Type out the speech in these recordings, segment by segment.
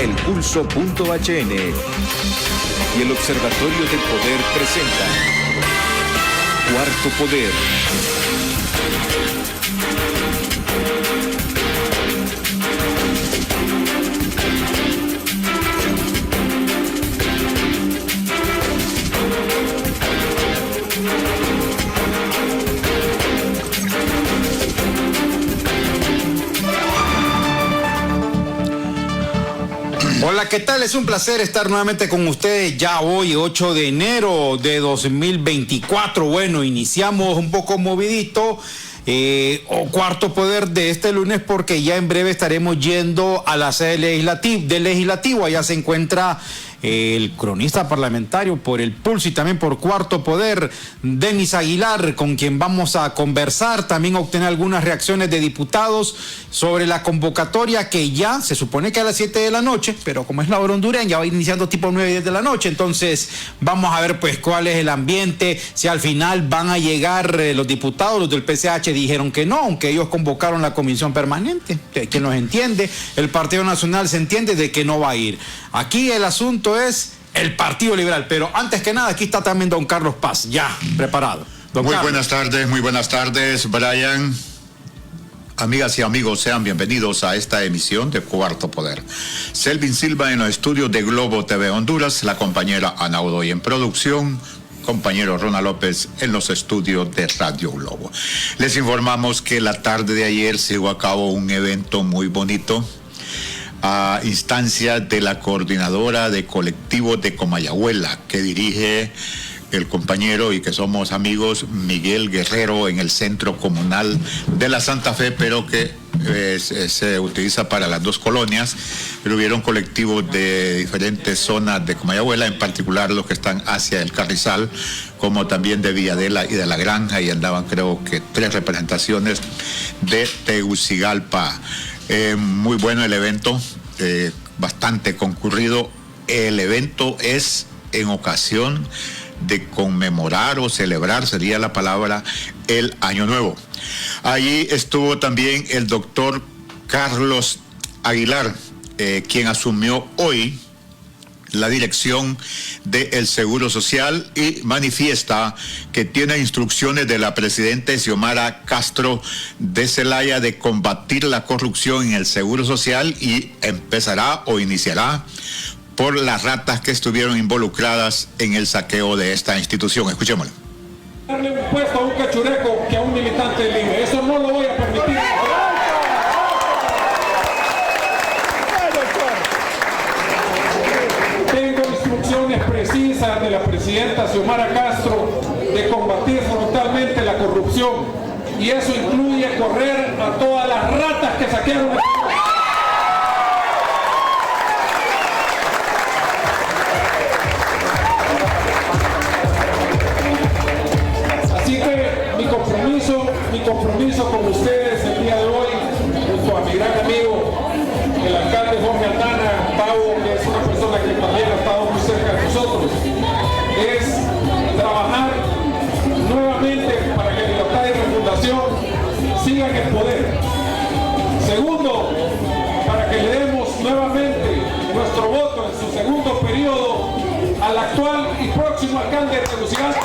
elpulso.hn y el Observatorio del Poder presenta Cuarto Poder. Hola, ¿qué tal? Es un placer estar nuevamente con ustedes ya hoy, 8 de enero de 2024. Bueno, iniciamos un poco movidito, Cuarto Poder de este lunes, porque ya en breve estaremos yendo a la sede del Legislativo. Allá se encuentra el cronista parlamentario por El Pulso y también por Cuarto Poder, Denis Aguilar, con quien vamos a conversar, también obtener algunas reacciones de diputados sobre la convocatoria que ya se supone que a las 7 de la noche, pero como es la hora hondureña, va iniciando tipo 9, 10 de la noche, entonces vamos a ver pues cuál es el ambiente, si al final van a llegar los diputados. Los del PCH dijeron que no, aunque ellos convocaron la comisión permanente, que nos entiende, el Partido Nacional se entiende de que no va a ir. Aquí el asunto es el Partido Liberal, pero antes que nada aquí está también don Carlos Paz, ya preparado. Muy buenas tardes, Brian. Amigas y amigos, sean bienvenidos a esta emisión de Cuarto Poder. Selvin Silva en los estudios de Globo TV Honduras, la compañera Ana Godoy en producción, compañero Ronald López en los estudios de Radio Globo. Les informamos que la tarde de ayer se llevó a cabo un evento muy bonito a instancia de la coordinadora de colectivos de Comayagüela, que dirige el compañero y que somos amigos Miguel Guerrero, en el Centro Comunal de la Santa Fe, pero que se utiliza para las dos colonias. Pero hubieron colectivos de diferentes zonas de Comayagüela, en particular los que están hacia el Carrizal, como también de Villadela y de La Granja, y andaban creo que 3 representaciones de Tegucigalpa. Muy bueno el evento, bastante concurrido. El evento es en ocasión de conmemorar o celebrar, sería la palabra, el Año Nuevo. Allí estuvo también el doctor Carlos Aguilar, quien asumió hoy la dirección del Seguro Social, y manifiesta que tiene instrucciones de la presidenta Xiomara Castro de Zelaya de combatir la corrupción en el Seguro Social, y empezará o iniciará por las ratas que estuvieron involucradas en el saqueo de esta institución. Escuchémoslo. Darle un puesto a un cachureco que a un militante libre, eso no lo voy a permitir. Tengo instrucciones precisas de la presidenta Xiomara Castro de combatir frontalmente la corrupción, y eso incluye correr a todas las ratas que saquearon. Así que mi compromiso con ustedes el día de hoy, junto a mi gran amigo, el alcalde Jorge Aldana, Pau, que es una persona que también ha estado muy cerca de nosotros, es trabajar nuevamente para que Libertad y Refundación siga en el poder. Segundo, para que le demos nuevamente nuestro voto en su segundo periodo al actual y próximo alcalde de Tegucigalpa.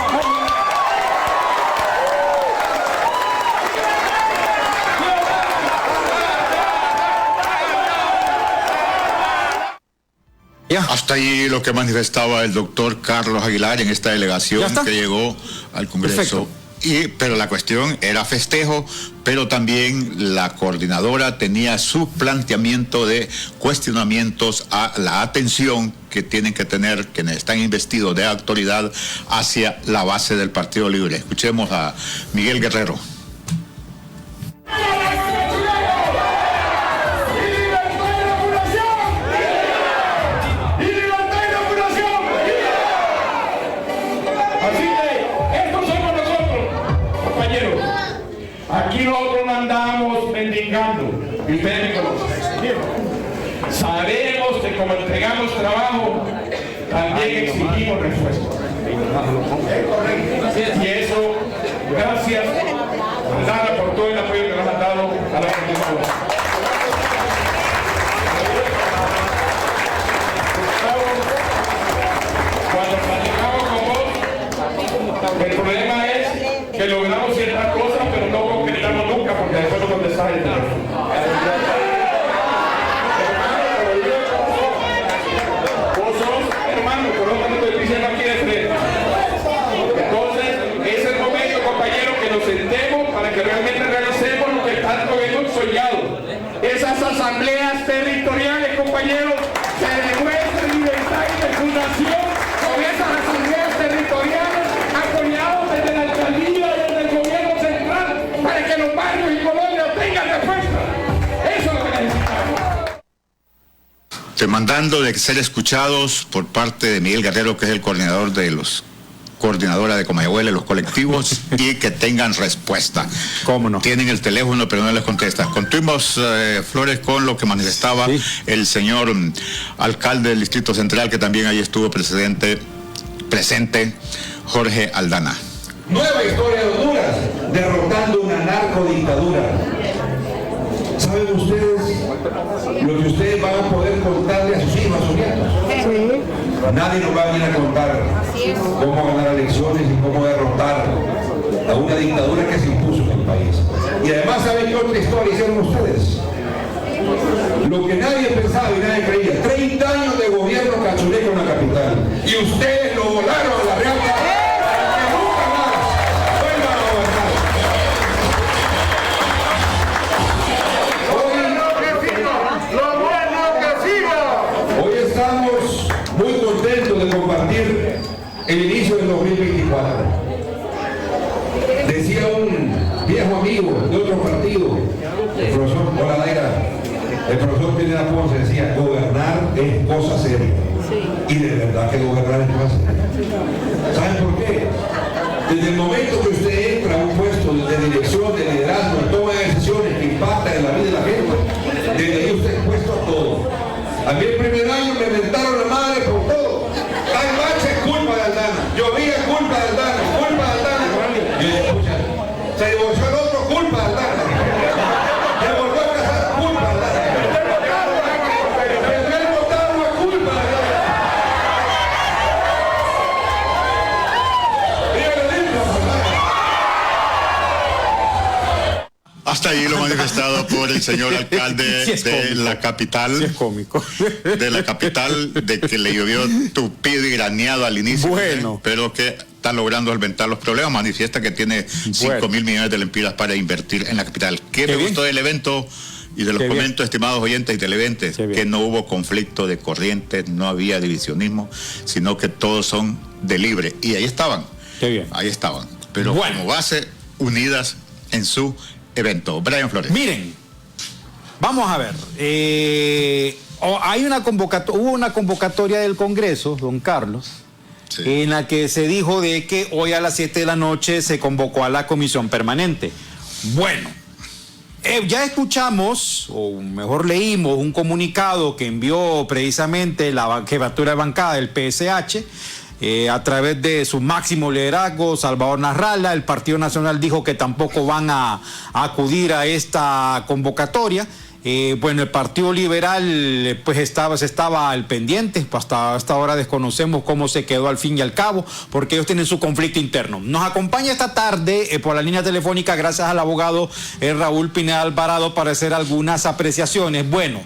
Hasta ahí lo que manifestaba el doctor Carlos Aguilar en esta delegación que llegó al Congreso. Pero la cuestión era festejo, pero también la coordinadora tenía su planteamiento de cuestionamientos a la atención que tienen que tener quienes están investidos de autoridad hacia la base del Partido Libre. Escuchemos a Miguel Guerrero. Aquí nosotros no andamos mendigando, y ustedes me conocen. Sabemos que como entregamos trabajo, también exigimos respuestas. Y eso, gracias, Aldana, por todo el apoyo que nos han dado a la comunidad. territoriales, compañeros, se demuestre libertad y fecundación con esas asambleas territoriales apoyados desde la alcaldía y desde el gobierno central para que los barrios y colonias tengan respuesta. Eso es lo que necesitamos. Demandando de ser escuchados por parte de Miguel Guerrero, que es el coordinadora de Comayagüela, los colectivos, y que tengan respuesta. ¿Cómo no? Tienen el teléfono, pero no les contesta. Continuamos, Flores, con lo que manifestaba el señor alcalde del Distrito Central, que también ahí estuvo presente, Jorge Aldana. Nueva historia de Honduras, derrotando una narcodictadura. ¿Saben ustedes lo que ustedes van a poder contarle a sus hijos, a sus nietos? Sí. Nadie nos va a venir a contar cómo ganar elecciones y cómo derrotar a una dictadura que se impuso en el país. Y además, ¿saben qué otra historia hicieron ustedes? Lo que nadie pensaba y nadie creía. 30 años de gobierno cachureco en la capital. Y ustedes lo volaron a la Real para que nunca más vuelvan a gobernar. Hoy estamos muy contentos de compartir el inicio del 2024. Decía un viejo amigo de otro partido, el profesor el profesor Pineda Ponce, decía: gobernar es cosa seria. Y de verdad que gobernar es cosa seria. ¿Saben por qué? Desde el momento que usted entra a un puesto de dirección, de liderazgo, de toma de decisiones que impactan en la vida de la gente, desde ahí usted es puesto a todo. A mí el primer año me inventaron la madre por todo. Hay baches, culpa de Aldana. Llovía, culpa de Aldana. Culpa de Aldana. Yo dije, escucha, se divorció el otro, culpa de Aldana. Se volvió a casar, culpa de Aldana. El votado es culpa de Aldana. Hasta ahí lo manifestado por el señor alcalde de la capital. Sí, es cómico. De la capital, de que le llovió tupido y graneado al inicio. Bueno. Pero que está logrando solventar los problemas. Manifiesta que tiene 5.000 millones de lempiras para invertir en la capital. ¿Qué me gustó del evento y de los comentos, estimados oyentes y televidentes? Que no hubo conflicto de corrientes, no había divisionismo, sino que todos son de libre. Y ahí estaban. Qué bien. Ahí estaban. Pero como base, unidas en su evento. Brian Flores. Miren, vamos a ver. Hubo una convocatoria del Congreso, don Carlos, en la que se dijo de que hoy a las 7 de la noche se convocó a la comisión permanente. Bueno, ya escuchamos, o mejor leímos, un comunicado que envió precisamente la jefatura de bancada del PSH, a través de su máximo liderazgo, Salvador Nasralla. El Partido Nacional dijo que tampoco van a acudir a esta convocatoria. Bueno, el Partido Liberal pues estaba al pendiente, hasta ahora desconocemos cómo se quedó al fin y al cabo, porque ellos tienen su conflicto interno. Nos acompaña esta tarde por la línea telefónica, gracias al abogado Raúl Pineda Alvarado, para hacer algunas apreciaciones. Bueno,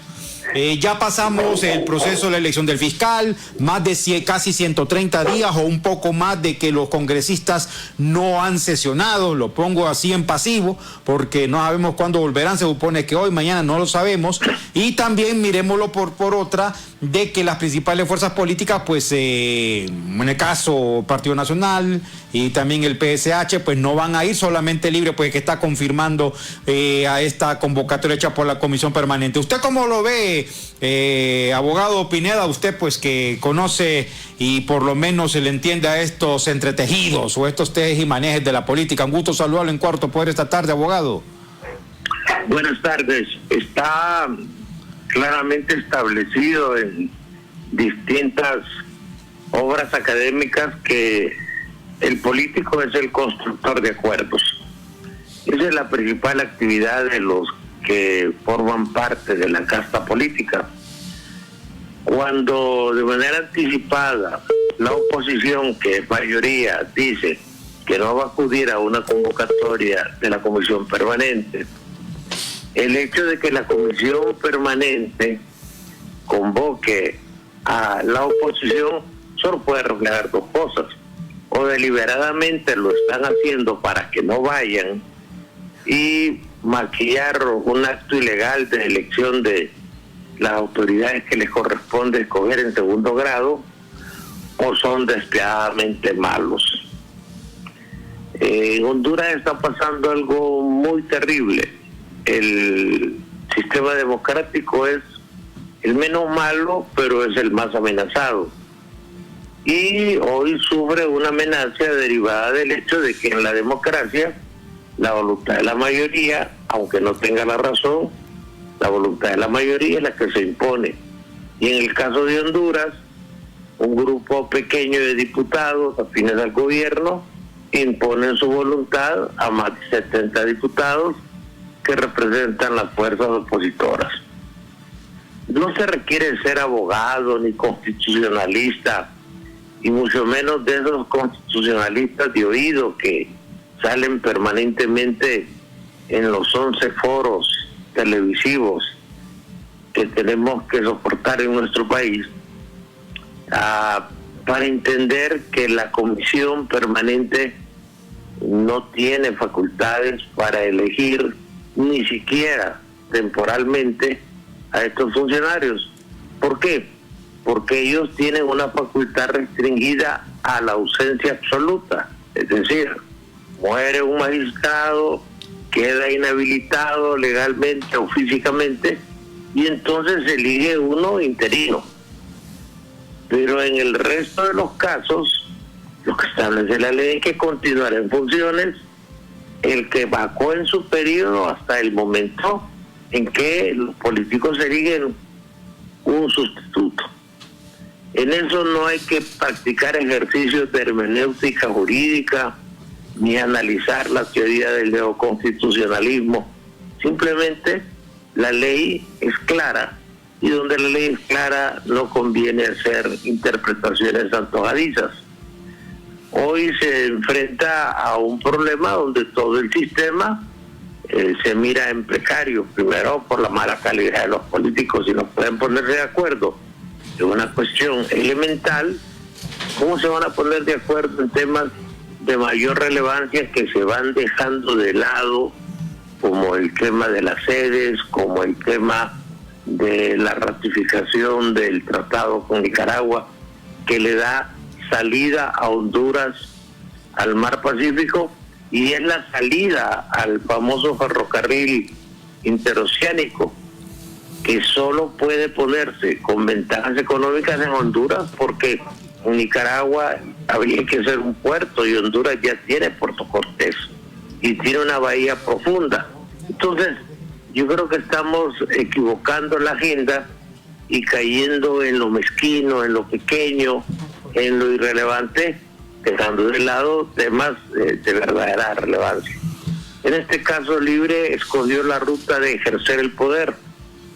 ya pasamos el proceso de la elección del fiscal, más de casi 130 días o un poco más de que los congresistas no han sesionado. Lo pongo así en pasivo porque no sabemos cuándo volverán, se supone que hoy, mañana, no lo sabemos. Y también miremoslo por otra, de que las principales fuerzas políticas, pues en el caso Partido Nacional y también el PSH, pues no van a ir, solamente Libre, pues que está confirmando a esta convocatoria hecha por la Comisión Permanente. ¿Usted cómo lo ve, abogado Pineda? Usted pues que conoce y por lo menos se le entiende a estos entretejidos o estos tejes y manejes de la política. Un gusto saludarlo en Cuarto Poder esta tarde, abogado. Buenas tardes. Está claramente establecido en distintas obras académicas que el político es el constructor de acuerdos. Esa es la principal actividad de los que forman parte de la casta política. Cuando de manera anticipada la oposición, que es mayoría, dice que no va a acudir a una convocatoria de la Comisión Permanente, el hecho de que la Comisión Permanente convoque a la oposición solo puede reflejar dos cosas: o deliberadamente lo están haciendo para que no vayan y maquillar un acto ilegal de elección de las autoridades que les corresponde escoger en segundo grado o son despiadadamente malos. En Honduras está pasando algo muy terrible. El sistema democrático es el menos malo, pero es el más amenazado. Y hoy sufre una amenaza derivada del hecho de que en la democracia la voluntad de la mayoría, aunque no tenga la razón, la voluntad de la mayoría es la que se impone. Y en el caso de Honduras, un grupo pequeño de diputados afines al gobierno imponen su voluntad a más de 70 diputados que representan las fuerzas opositoras. No se requiere ser abogado ni constitucionalista, y mucho menos de esos constitucionalistas de oído que salen permanentemente en los 11 foros televisivos que tenemos que soportar en nuestro país, para entender que la comisión permanente no tiene facultades para elegir ni siquiera temporalmente a estos funcionarios. ¿Por qué? Porque ellos tienen una facultad restringida a la ausencia absoluta. Es decir, muere un magistrado, queda inhabilitado legalmente o físicamente, y entonces se elige uno interino. Pero en el resto de los casos, lo que establece la ley es que continuará en funciones el que vacó en su periodo hasta el momento en que los políticos eligen un sustituto. En eso no hay que practicar ejercicios de hermenéutica jurídica ni analizar la teoría del neoconstitucionalismo. Simplemente la ley es clara, y donde la ley es clara no conviene hacer interpretaciones antojadizas. Hoy se enfrenta a un problema donde todo el sistema se mira en precario, primero por la mala calidad de los políticos, y no pueden ponerse de acuerdo en una cuestión elemental. ¿Cómo se van a poner de acuerdo en temas de mayor relevancia que se van dejando de lado, como el tema de las sedes, como el tema de la ratificación del tratado con Nicaragua, que le da salida a Honduras al mar Pacífico y es la salida al famoso ferrocarril interoceánico, que solo puede ponerse con ventajas económicas en Honduras, porque en Nicaragua habría que ser un puerto y Honduras ya tiene Puerto Cortés y tiene una bahía profunda. Entonces, yo creo que estamos equivocando la agenda y cayendo en lo mezquino, en lo pequeño, en lo irrelevante, dejando de lado temas de verdadera relevancia. En este caso, Libre escogió la ruta de ejercer el poder.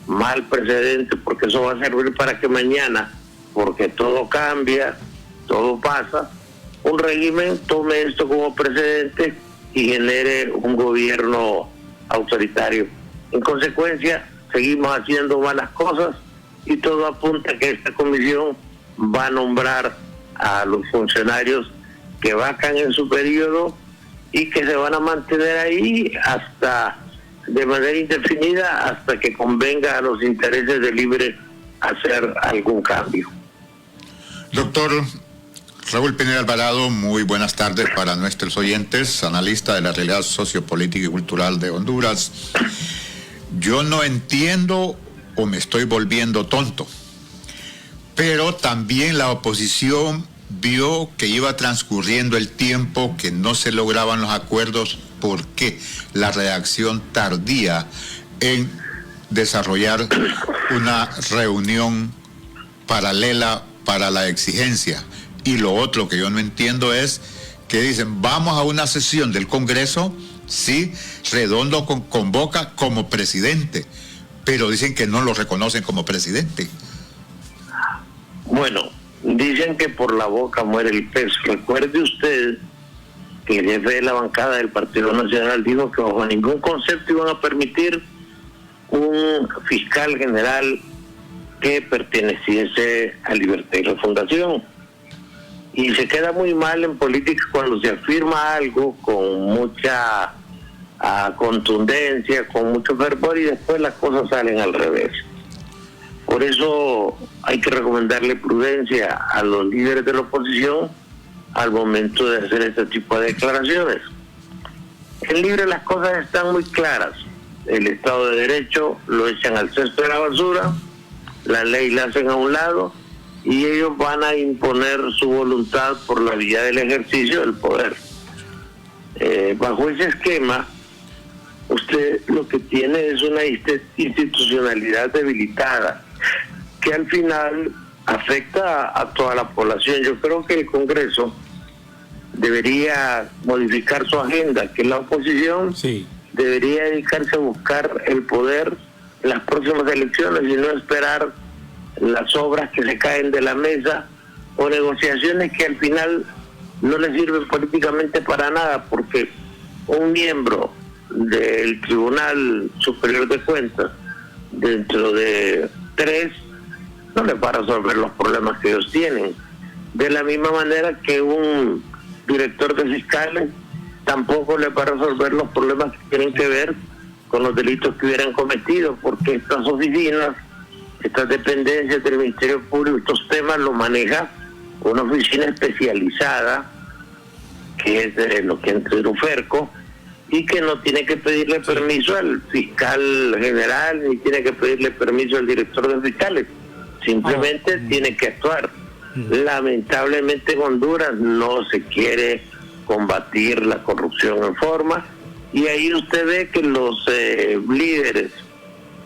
Mal precedente, porque eso va a servir para que mañana, porque todo cambia, todo pasa, un régimen tome esto como precedente y genere un gobierno autoritario. En consecuencia, seguimos haciendo malas cosas y todo apunta a que esta comisión va a nombrar a los funcionarios que vacan en su periodo y que se van a mantener ahí hasta de manera indefinida, hasta que convenga a los intereses de Libre hacer algún cambio. Doctor Raúl Pineda Alvarado, muy buenas tardes para nuestros oyentes, analista de la realidad sociopolítica y cultural de Honduras. Yo no entiendo, o me estoy volviendo tonto, pero también la oposición vio que iba transcurriendo el tiempo, que no se lograban los acuerdos. ¿Por qué la reacción tardía en desarrollar una reunión paralela para la exigencia? Y lo otro que yo no entiendo es que dicen, vamos a una sesión del Congreso, sí, Redondo convoca como presidente, pero dicen que no lo reconocen como presidente. Bueno, dicen que por la boca muere el pez. Recuerde usted que el jefe de la bancada del Partido Nacional dijo que bajo ningún concepto iban a permitir un fiscal general que perteneciese a Libertad y Refundación. Y se queda muy mal en política cuando se afirma algo con mucha contundencia, con mucho fervor, y después las cosas salen al revés. Por eso hay que recomendarle prudencia a los líderes de la oposición al momento de hacer este tipo de declaraciones. En Libre las cosas están muy claras. El Estado de Derecho lo echan al cesto de la basura, la ley la hacen a un lado y ellos van a imponer su voluntad por la vía del ejercicio del poder. Bajo ese esquema, usted lo que tiene es una institucionalidad debilitada que al final afecta a toda la población. Yo creo que el Congreso debería modificar su agenda, que la oposición debería dedicarse a buscar el poder en las próximas elecciones y no esperar las obras que se caen de la mesa o negociaciones que al final no les sirven políticamente para nada, porque un miembro del Tribunal Superior de Cuentas dentro de 3 no les va a resolver los problemas que ellos tienen, de la misma manera que un director de fiscales tampoco les va a resolver los problemas que tienen que ver con los delitos que hubieran cometido, porque estas oficinas, estas dependencias del Ministerio Público, estos temas los maneja una oficina especializada que es lo que entra en UFERCO y que no tiene que pedirle permiso al fiscal general ni tiene que pedirle permiso al director de fiscales, simplemente tiene que actuar. Lamentablemente en Honduras no se quiere combatir la corrupción en forma y ahí usted ve que los líderes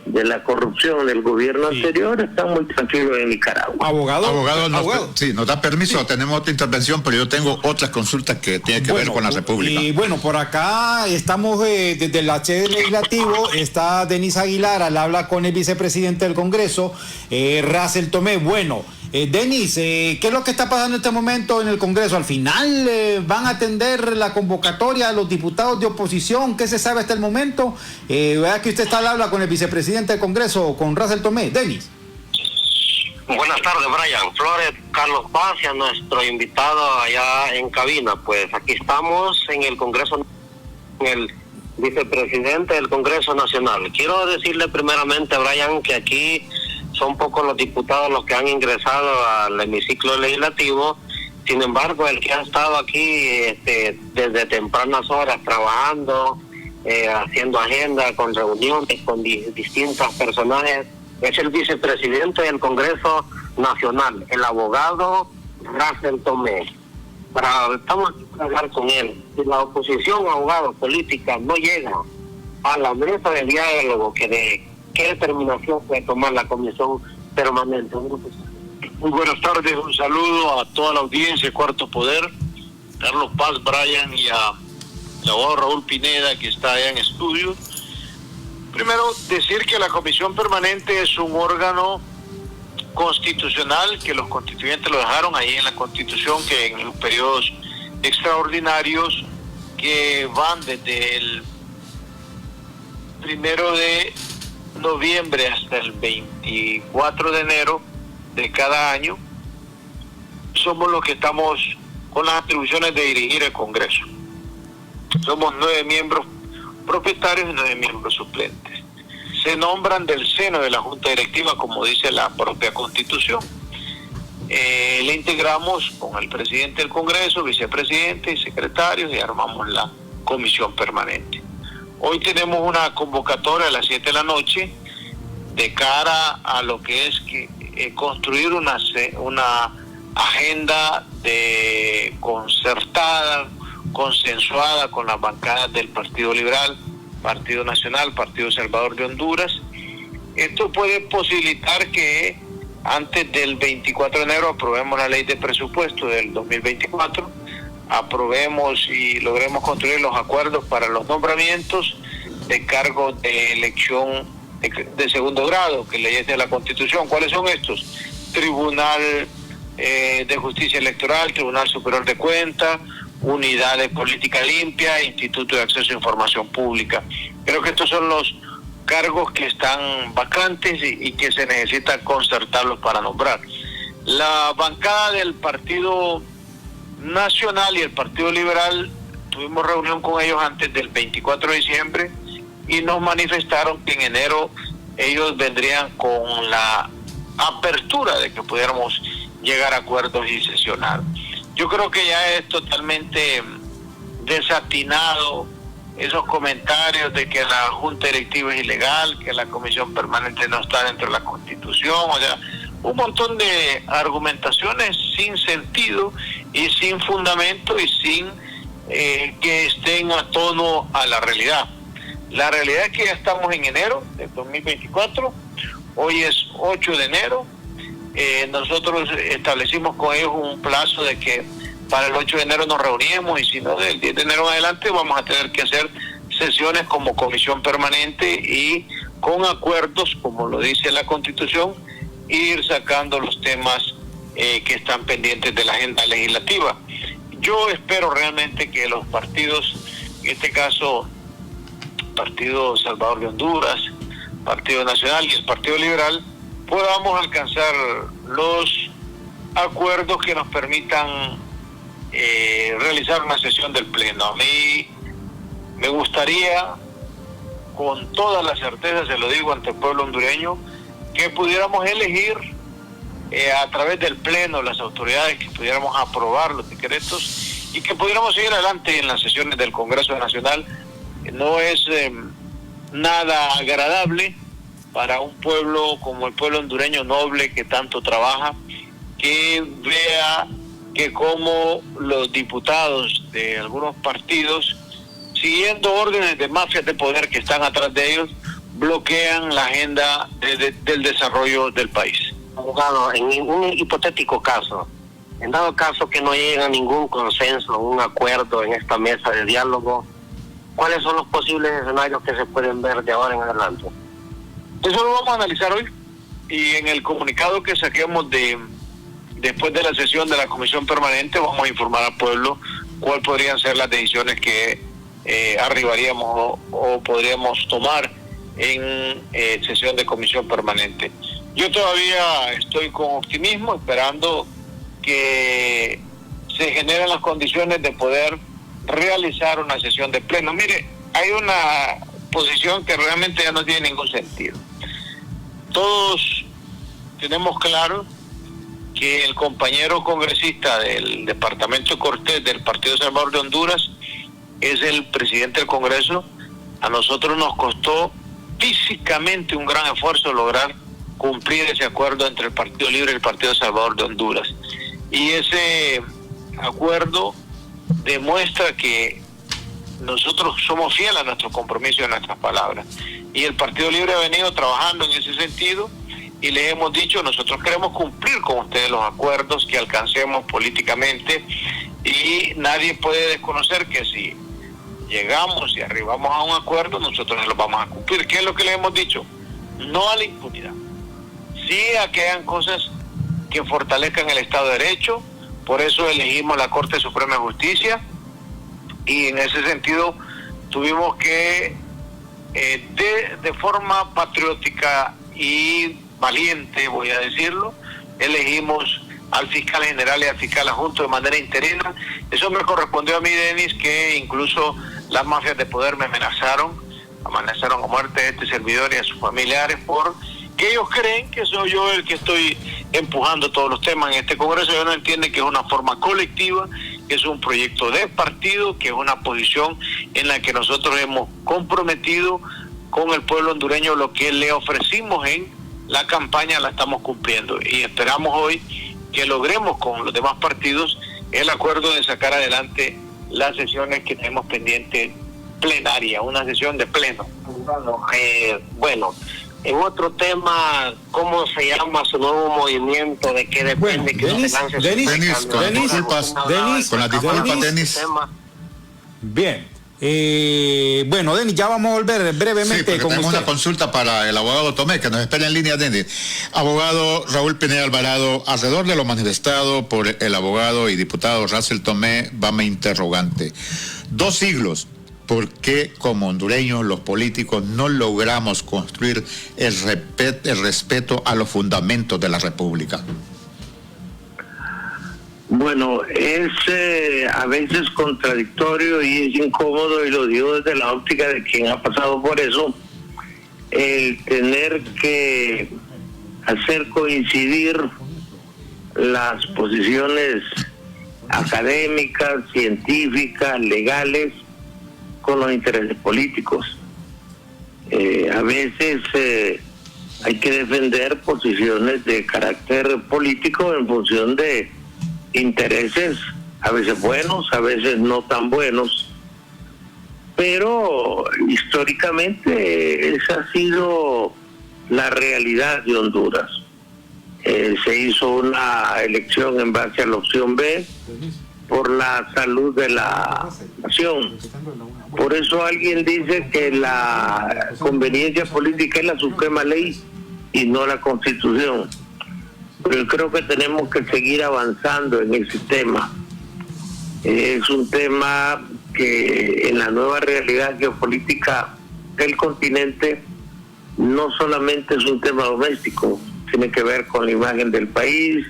de la corrupción del gobierno anterior están muy tranquilos en Nicaragua. Abogado. Sí, nos da permiso, tenemos otra intervención, pero yo tengo otras consultas que tienen que ver con la República. Y bueno, por acá estamos desde la sede legislativo, está Denise Aguilar, al habla con el vicepresidente del Congreso, Russell Tomé. Bueno, Denise, ¿qué es lo que está pasando en este momento en el Congreso? ¿Al final van a atender la convocatoria a los diputados de oposición? ¿Qué se sabe hasta el momento? Vea que usted está al habla con el vicepresidente del Congreso, con Russell Tomé. Denise. Buenas tardes, Brian Flores, Carlos Paz y a nuestro invitado allá en cabina. Pues aquí estamos en el Congreso, en el vicepresidente del Congreso Nacional. Quiero decirle primeramente, Brian, que aquí son pocos los diputados los que han ingresado al hemiciclo legislativo. Sin embargo, el que ha estado aquí desde tempranas horas trabajando, haciendo agenda, con reuniones con distintos personajes, es el vicepresidente del Congreso Nacional, el abogado Russell Tomé. Estamos a hablar con él. Si la oposición, abogado, política no llega a la mesa de diálogo ¿qué determinación puede tomar la comisión permanente? Muy buenas tardes, un saludo a toda la audiencia de Cuarto Poder, Carlos Paz, Brian y a el abogado Raúl Pineda, que está allá en estudio. Primero, decir que la comisión permanente es un órgano constitucional, que los constituyentes lo dejaron ahí en la Constitución, que en los periodos extraordinarios que van desde el 1 de noviembre hasta el 24 de enero de cada año, somos los que estamos con las atribuciones de dirigir el Congreso. Somos 9 miembros propietarios y 9 miembros suplentes. Se nombran del seno de la Junta Directiva, como dice la propia Constitución. Le integramos con el presidente del Congreso, vicepresidente y secretarios, y armamos la comisión permanente. Hoy tenemos una convocatoria a las 7 de la noche de cara a lo que es construir una agenda concertada, consensuada con las bancadas del Partido Liberal, Partido Nacional, Partido Salvador de Honduras. Esto puede posibilitar que antes del 24 de enero aprobemos la ley de presupuesto del 2024, aprobemos y logremos construir los acuerdos para los nombramientos de cargos de elección de segundo grado, que leyes de la Constitución. ¿Cuáles son estos? Tribunal de Justicia Electoral, Tribunal Superior de Cuentas, Unidad de Política Limpia, Instituto de Acceso a Información Pública. Creo que estos son los cargos que están vacantes y que se necesita concertarlos para nombrar. La bancada del Partido Nacional y el Partido Liberal, tuvimos reunión con ellos antes del 24 de diciembre y nos manifestaron que en enero ellos vendrían con la apertura de que pudiéramos llegar a acuerdos y sesionar. Yo creo que ya es totalmente desatinado esos comentarios de que la Junta Directiva es ilegal, que la Comisión Permanente no está dentro de la Constitución, o sea, un montón de argumentaciones sin sentido y sin fundamento y sin que estén a tono a la realidad. La realidad es que ya estamos en enero de 2024, hoy es 8 de enero, nosotros establecimos con ellos un plazo de que para el 8 de enero nos reunimos y si no, del 10 de enero en adelante vamos a tener que hacer sesiones como comisión permanente y con acuerdos, como lo dice la Constitución, ir sacando los temas que están pendientes de la agenda legislativa. Yo espero realmente que los partidos, en este caso Partido Salvador de Honduras, Partido Nacional y el Partido Liberal, podamos alcanzar los acuerdos que nos permitan realizar una sesión del Pleno. A mí me gustaría, con toda la certeza, se lo digo ante el pueblo hondureño, que pudiéramos elegir a través del Pleno las autoridades, que pudiéramos aprobar los decretos y que pudiéramos seguir adelante en las sesiones del Congreso Nacional. No es nada agradable para un pueblo como el pueblo hondureño noble que tanto trabaja, que vea que como los diputados de algunos partidos, siguiendo órdenes de mafias de poder que están atrás de ellos, bloquean la agenda del desarrollo del país. Abogado, en un hipotético caso, en dado caso que no llegue a ningún consenso, un acuerdo en esta mesa de diálogo, ¿cuáles son los posibles escenarios que se pueden ver de ahora en adelante? Eso lo vamos a analizar hoy y en el comunicado que saquemos después de la sesión de la Comisión Permanente vamos a informar al pueblo cuáles podrían ser las decisiones que arribaríamos o podríamos tomar en sesión de Comisión Permanente. Yo todavía estoy con optimismo, esperando que se generen las condiciones de poder realizar una sesión de pleno. Mire, hay una posición que realmente ya no tiene ningún sentido. Todos tenemos claro que el compañero congresista del departamento Cortés del Partido Salvador de Honduras es el presidente del Congreso. A nosotros nos costó físicamente un gran esfuerzo lograr cumplir ese acuerdo entre el Partido Libre y el Partido Salvador de Honduras. Y ese acuerdo demuestra que nosotros somos fieles a nuestro compromiso y a nuestras palabras. Y el Partido Libre ha venido trabajando en ese sentido y les hemos dicho, nosotros queremos cumplir con ustedes los acuerdos que alcancemos políticamente y nadie puede desconocer que si llegamos y arribamos a un acuerdo, nosotros los vamos a cumplir. ¿Qué es lo que les hemos dicho? No a la impunidad. Sí a que hagan cosas que fortalezcan el Estado de Derecho. Por eso elegimos la Corte Suprema de Justicia y en ese sentido tuvimos que de forma patriótica y valiente, voy a decirlo, elegimos al fiscal general y al fiscal adjunto de manera interina. Eso me correspondió a mí, Denis, que incluso las mafias de poder me amenazaron a muerte a este servidor y a sus familiares porque ellos creen que soy yo el que estoy empujando todos los temas en este Congreso. Ellos no entienden que es una forma colectiva, que es un proyecto de partido, que es una posición en la que nosotros hemos comprometido con el pueblo hondureño. Lo que le ofrecimos en la campaña la estamos cumpliendo y esperamos hoy que logremos con los demás partidos el acuerdo de sacar adelante las sesiones que tenemos pendiente plenaria, una sesión de pleno. Bueno, en otro tema, ¿cómo se llama su nuevo movimiento? ¿De qué depende? Denis, con las disculpas, Denis. Bien. Bueno, Denis, ya vamos a volver brevemente con tenemos usted. una consulta para el abogado Tomé, que nos espera en línea, Denis. Abogado Raúl Pineda Alvarado, alrededor de lo manifestado por el abogado y diputado Russell Tomé, va mi interrogante. 2 siglos. ¿Por qué como hondureños los políticos no logramos construir el respeto a los fundamentos de la República? Bueno, es a veces contradictorio y es incómodo, y lo digo desde la óptica de quien ha pasado por eso, el tener que hacer coincidir las posiciones académicas, científicas, legales, con los intereses políticos. A veces hay que defender posiciones de carácter político en función de intereses, a veces buenos, a veces no tan buenos, pero históricamente esa ha sido la realidad de Honduras. Se hizo una elección en base a la opción B por la salud de la nación. Por eso alguien dice que la conveniencia política es la suprema ley y no la Constitución. Pero yo creo que tenemos que seguir avanzando en ese tema. Es un tema que en la nueva realidad geopolítica del continente no solamente es un tema doméstico, tiene que ver con la imagen del país,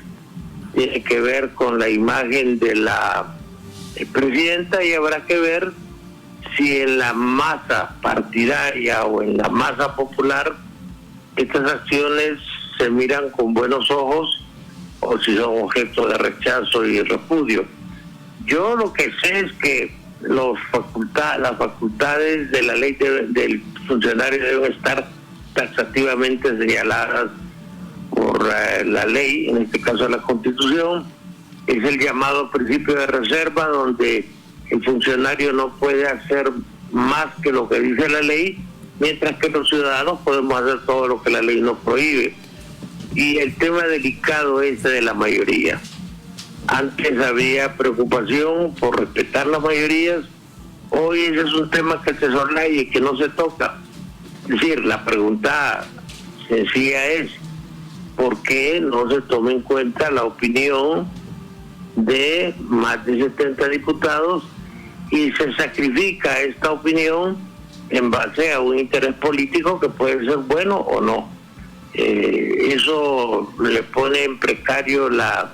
tiene que ver con la imagen de la presidenta, y habrá que ver si en la masa partidaria o en la masa popular estas acciones se miran con buenos ojos o si son objeto de rechazo y repudio. Yo lo que sé es que las facultades de la ley del funcionario deben estar taxativamente señaladas por la ley, en este caso la Constitución. Es el llamado principio de reserva, donde el funcionario no puede hacer más que lo que dice la ley, mientras que los ciudadanos podemos hacer todo lo que la ley nos prohíbe. Y el tema delicado es de la mayoría. Antes había preocupación por respetar las mayorías, hoy ese es un tema que se soslaya y que no se toca. Es decir, la pregunta sencilla es: ¿por qué no se toma en cuenta la opinión de más de 70 diputados y se sacrifica esta opinión en base a un interés político que puede ser bueno o no? Eso le pone en precario la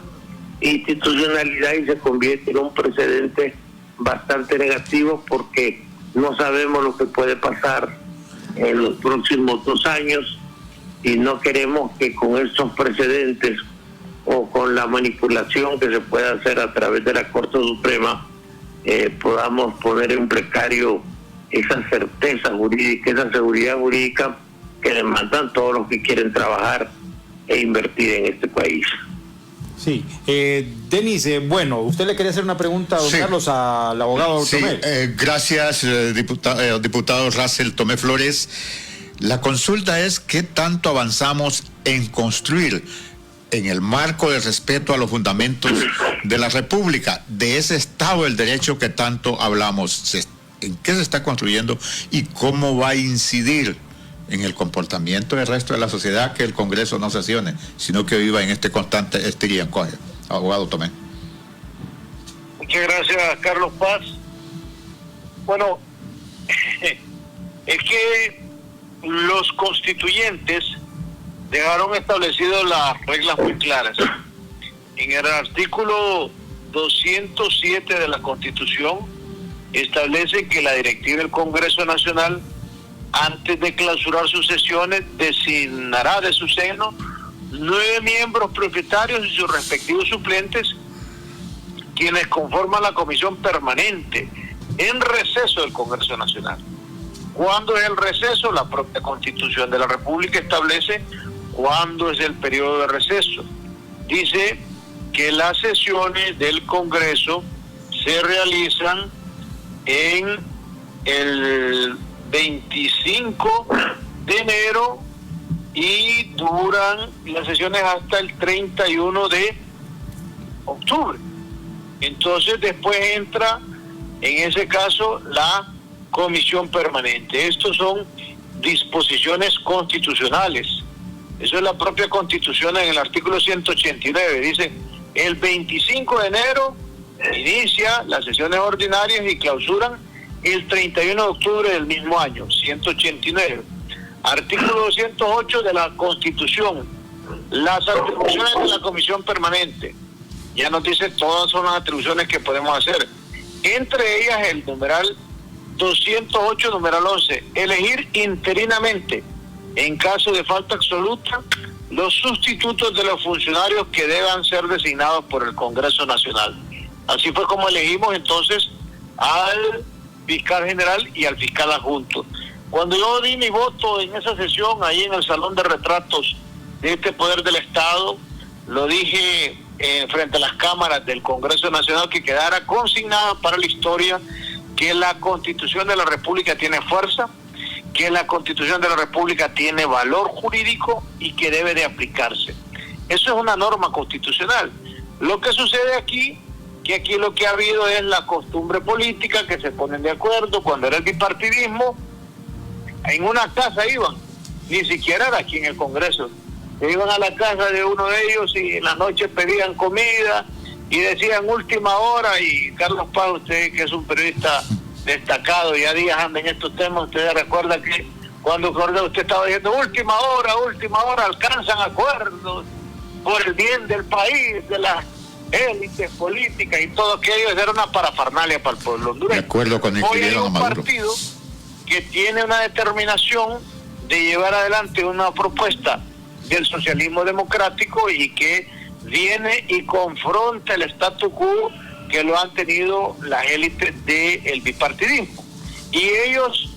institucionalidad y se convierte en un precedente bastante negativo, porque no sabemos lo que puede pasar en los próximos 2 años y no queremos que con estos precedentes o con la manipulación que se pueda hacer a través de la Corte Suprema podamos poner en precario esa certeza jurídica, esa seguridad jurídica que demandan todos los que quieren trabajar e invertir en este país. Sí, Denis, bueno, usted le quería hacer una pregunta a don Carlos, al abogado Tomé. Gracias, diputado Russell Tomé Flores. La consulta es: ¿qué tanto avanzamos en construir, en el marco del respeto a los fundamentos de la República, de ese Estado del Derecho que tanto hablamos? ¿En qué se está construyendo y cómo va a incidir en el comportamiento del resto de la sociedad que el Congreso no sesione, sino que viva en este constante estir y encoge? Abogado Tomé. Muchas gracias, Carlos Paz. Bueno, es que los constituyentes dejaron establecidas las reglas muy claras. En el artículo 207 de la Constitución establece que la directiva del Congreso Nacional, antes de clausurar sus sesiones, designará de su seno 9 miembros propietarios y sus respectivos suplentes, quienes conforman la comisión permanente en receso del Congreso Nacional. ¿Cuándo es el receso? La propia Constitución de la República establece cuándo es el periodo de receso. Dice que las sesiones del Congreso se realizan en el 25 de enero y duran las sesiones hasta el 31 de octubre. Entonces después entra, en ese caso, la comisión permanente. Estos son disposiciones constitucionales. Eso es la propia Constitución en el artículo 189. Dice: el 25 de enero inicia las sesiones ordinarias y clausuran el 31 de octubre del mismo año. 189. Artículo 208 de la Constitución. Las atribuciones de la comisión permanente. Ya nos dice todas son las atribuciones que podemos hacer. Entre ellas el numeral 208, numeral 11. Elegir interinamente, en caso de falta absoluta, los sustitutos de los funcionarios que deban ser designados por el Congreso Nacional. Así fue como elegimos entonces al fiscal general y al fiscal adjunto. Cuando yo di mi voto en esa sesión, ahí en el Salón de Retratos de este Poder del Estado, lo dije frente a las cámaras del Congreso Nacional, que quedara consignada para la historia que la Constitución de la República tiene fuerza, que la Constitución de la República tiene valor jurídico y que debe de aplicarse. Eso es una norma constitucional. Lo que sucede aquí, que aquí lo que ha habido es la costumbre política, que se ponen de acuerdo. Cuando era el bipartidismo, en una casa iban, ni siquiera era aquí en el Congreso, se iban a la casa de uno de ellos y en la noche pedían comida y decían última hora. Y Carlos Paz, usted que es un periodista destacado, ya días anda en estos temas, usted recuerda que cuando usted estaba diciendo última hora, alcanzan acuerdos por el bien del país, de las élites políticas y todo aquello. Era una parafernalia para el pueblo hondureño. De acuerdo con el Hoy hay un partido que tiene una determinación de llevar adelante una propuesta del socialismo democrático y que viene y confronta el statu quo que lo han tenido las élites del bipartidismo. Y ellos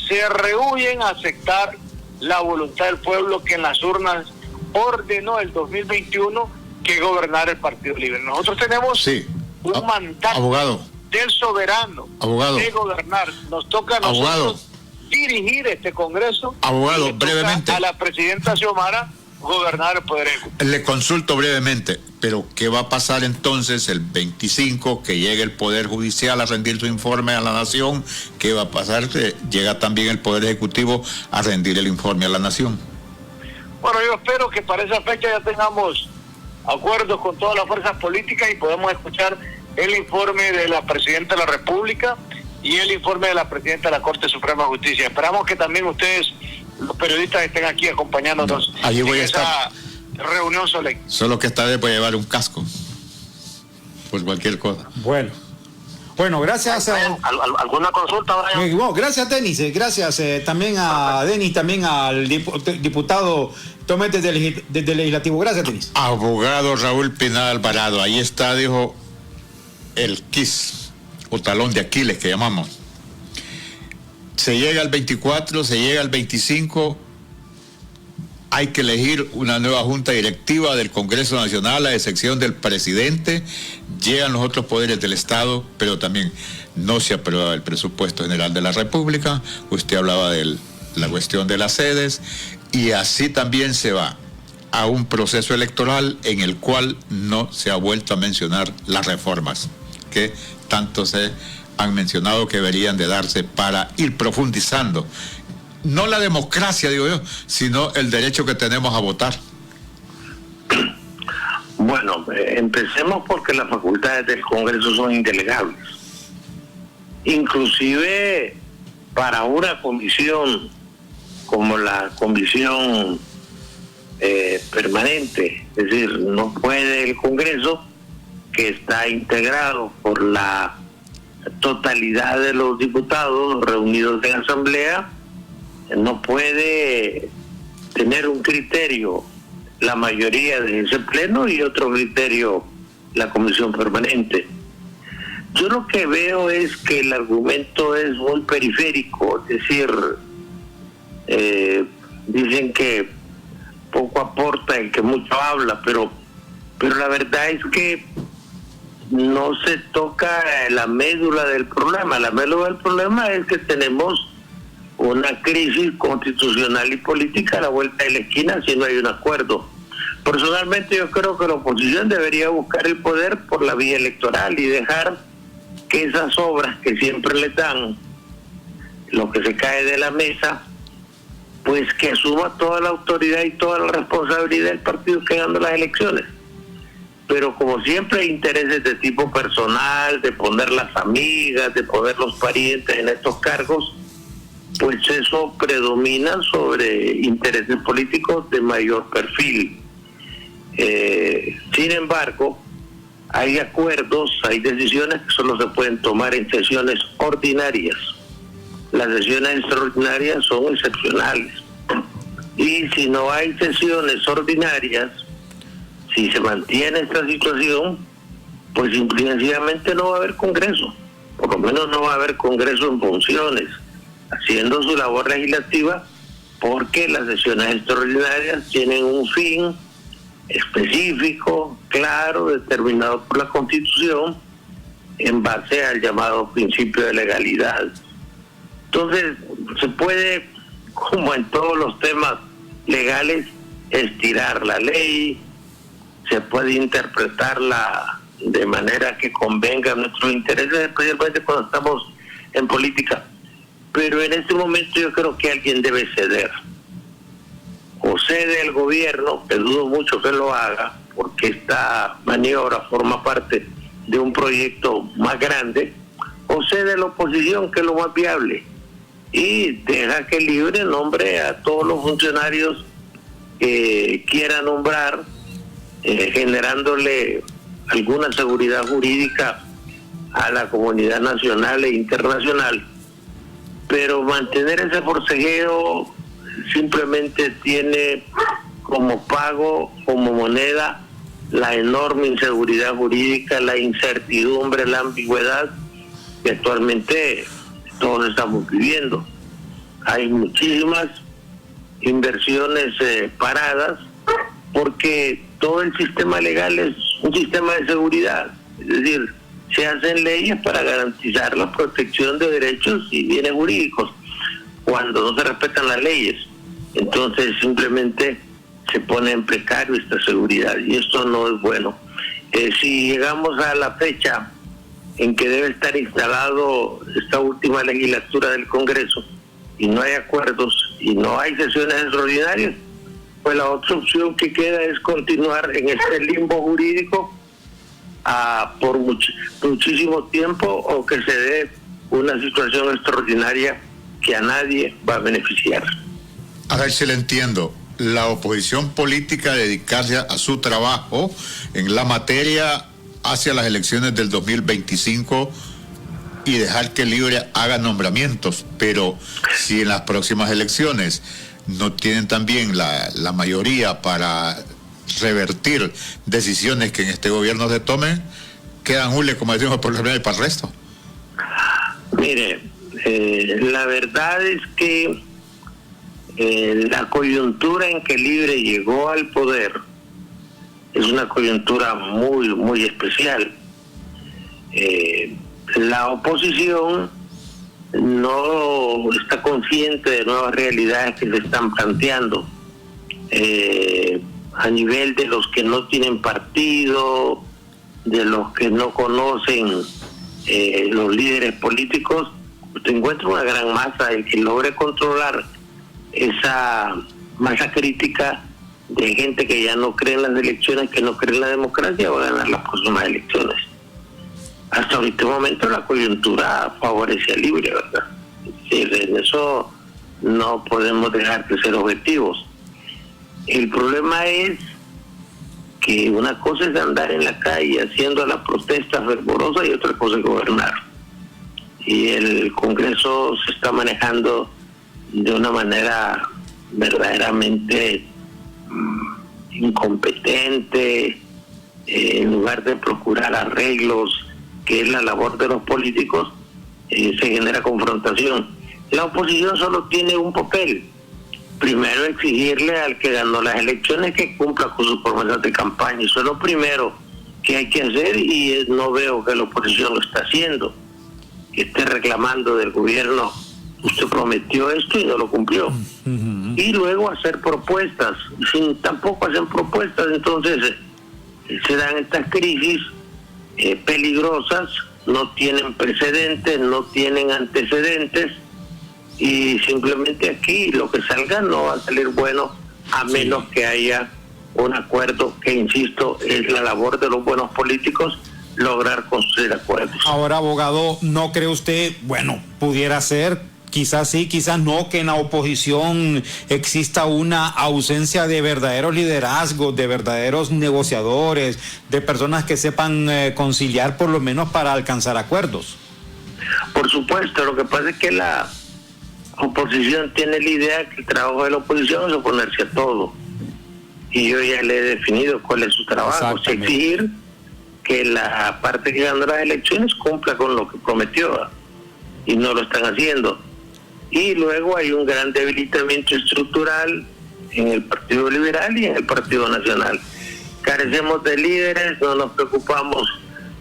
se rehúyen a aceptar la voluntad del pueblo que en las urnas ordenó el 2021 que gobernara el Partido Libre. Nosotros tenemos un mandato del soberano de gobernar. Nos toca a nosotros dirigir este Congreso. Abogado, brevemente. A la presidenta Xiomara gobernar el Poder Ejecutivo. Le consulto brevemente, pero ¿qué va a pasar entonces el 25 que llegue el Poder Judicial a rendir su informe a la Nación? ¿Qué va a pasar? ¿Llega también el Poder Ejecutivo a rendir el informe a la Nación? Bueno, yo espero que para esa fecha ya tengamos acuerdos con todas las fuerzas políticas y podemos escuchar el informe de la Presidenta de la República y el informe de la Presidenta de la Corte Suprema de Justicia. Esperamos que también ustedes, los periodistas, estén aquí acompañándonos allí voy en a estar. esa reunión solemne. Solo que esta vez voy a llevar un casco por cualquier cosa. Bueno, gracias. ¿Alguna consulta, Brian? Bueno, gracias, Denis. Gracias también a Denis, también al diputado Tomete del Legislativo. Gracias, Denis. Abogado Raúl Pineda Alvarado, ahí está, dijo, el KISS, o talón de Aquiles que llamamos. Se llega al 24, se llega al 25, hay que elegir una nueva junta directiva del Congreso Nacional, a excepción del presidente. Llegan los otros poderes del Estado, pero también no se aprueba el presupuesto general de la República. Usted hablaba de la cuestión de las sedes, y así también se va a un proceso electoral en el cual no se ha vuelto a mencionar las reformas que tanto se han mencionado que deberían de darse para ir profundizando, no la democracia, digo yo, sino el derecho que tenemos a votar. Bueno, empecemos porque las facultades del Congreso son indelegables. Inclusive para una comisión como la comisión permanente, es decir, no puede el Congreso, que está integrado por la totalidad de los diputados reunidos en asamblea, no puede tener un criterio la mayoría de ese pleno y otro criterio la comisión permanente. Yo lo que veo es que el argumento es muy periférico, es decir, dicen que poco aporta el que mucho habla, pero la verdad es que no se toca la médula del problema. La médula del problema es que tenemos una crisis constitucional y política a la vuelta de la esquina si no hay un acuerdo. Personalmente yo creo que la oposición debería buscar el poder por la vía electoral y dejar que esas obras que siempre les dan, lo que se cae de la mesa, pues que asuma toda la autoridad y toda la responsabilidad del partido que gana las elecciones. Pero como siempre hay intereses de tipo personal, de poner las amigas, de poner los parientes en estos cargos, pues eso predomina sobre intereses políticos de mayor perfil. Sin embargo, hay acuerdos, hay decisiones que solo se pueden tomar en sesiones ordinarias. Las sesiones extraordinarias son excepcionales. Y si no hay sesiones ordinarias, si se mantiene esta situación, pues simplemente no va a haber Congreso. Por lo menos no va a haber Congreso en funciones, haciendo su labor legislativa, porque las sesiones extraordinarias tienen un fin específico, claro, determinado por la Constitución, en base al llamado principio de legalidad. Entonces, se puede, como en todos los temas legales, estirar la ley, se puede interpretarla de manera que convenga a nuestros intereses, especialmente cuando estamos en política. Pero en este momento yo creo que alguien debe ceder. O cede el gobierno, que dudo mucho que lo haga, porque esta maniobra forma parte de un proyecto más grande, o cede la oposición, que es lo más viable, y deja que libre nombre a todos los funcionarios que quiera nombrar, generándole alguna seguridad jurídica a la comunidad nacional e internacional. Pero mantener ese forcejeo simplemente tiene como pago, como moneda, la enorme inseguridad jurídica, la incertidumbre, la ambigüedad que actualmente todos estamos viviendo. Hay muchísimas inversiones paradas porque todo el sistema legal es un sistema de seguridad, es decir, se hacen leyes para garantizar la protección de derechos y bienes jurídicos. Cuando no se respetan las leyes, entonces simplemente se pone en precario esta seguridad, y esto no es bueno. Si llegamos a la fecha en que debe estar instalado esta última legislatura del Congreso y no hay acuerdos y no hay sesiones extraordinarias, pues la otra opción que queda es continuar en este limbo jurídico por muchísimo tiempo, o que se dé una situación extraordinaria que a nadie va a beneficiar. A ver si le entiendo. La oposición política dedicarse a su trabajo en la materia hacia las elecciones del 2025 y dejar que Libre haga nombramientos, pero si en las próximas elecciones no tienen también la mayoría para revertir decisiones que en este gobierno se tomen, quedan hules, como decimos, por lo menos, y para el resto. Mire, la verdad es que la coyuntura en que Libre llegó al poder es una coyuntura muy, muy especial. La oposición no está consciente de nuevas realidades que se están planteando a nivel de los que no tienen partido, de los que no conocen los líderes políticos. Se encuentra una gran masa. El que logre controlar esa masa crítica de gente que ya no cree en las elecciones, que no cree en la democracia, va a ganar las próximas elecciones. Hasta este momento la coyuntura favorece a Libre, ¿verdad? En eso no podemos dejar de ser objetivos. El problema es que una cosa es andar en la calle haciendo la protesta fervorosa y otra cosa es gobernar. Y el Congreso se está manejando de una manera verdaderamente incompetente. En lugar de procurar arreglos, que es la labor de los políticos, se genera confrontación. La oposición solo tiene un papel: primero exigirle al que ganó las elecciones que cumpla con sus promesas de campaña. Eso es lo primero que hay que hacer, y no veo que la oposición lo está haciendo, que esté reclamando del gobierno: usted prometió esto y no lo cumplió. Y luego hacer propuestas. Sin tampoco hacen propuestas, entonces se dan estas crisis peligrosas, no tienen precedentes, no tienen antecedentes, y simplemente aquí lo que salga no va a salir bueno, a menos que haya un acuerdo, que insisto, es la labor de los buenos políticos, lograr construir acuerdos. Ahora, abogado, ¿no cree usted, bueno, pudiera ser, quizás sí, quizás no, que en la oposición exista una ausencia de verdaderos liderazgos, de verdaderos negociadores, de personas que sepan conciliar por lo menos para alcanzar acuerdos? Por supuesto, lo que pasa es que la oposición tiene la idea que el trabajo de la oposición es oponerse a todo. Y yo ya le he definido cuál es su trabajo, es exigir que la parte que ganó las elecciones cumpla con lo que prometió, y no lo están haciendo. Y luego hay un gran debilitamiento estructural en el Partido Liberal y en el Partido Nacional. Carecemos de líderes, no nos preocupamos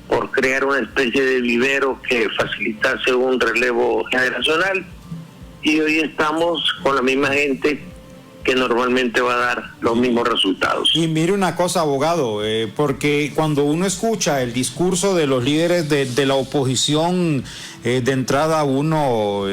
por crear una especie de vivero que facilitase un relevo generacional, y hoy estamos con la misma gente que normalmente va a dar los mismos resultados. Y mire una cosa, abogado, porque cuando uno escucha el discurso de los líderes de la oposición, de entrada uno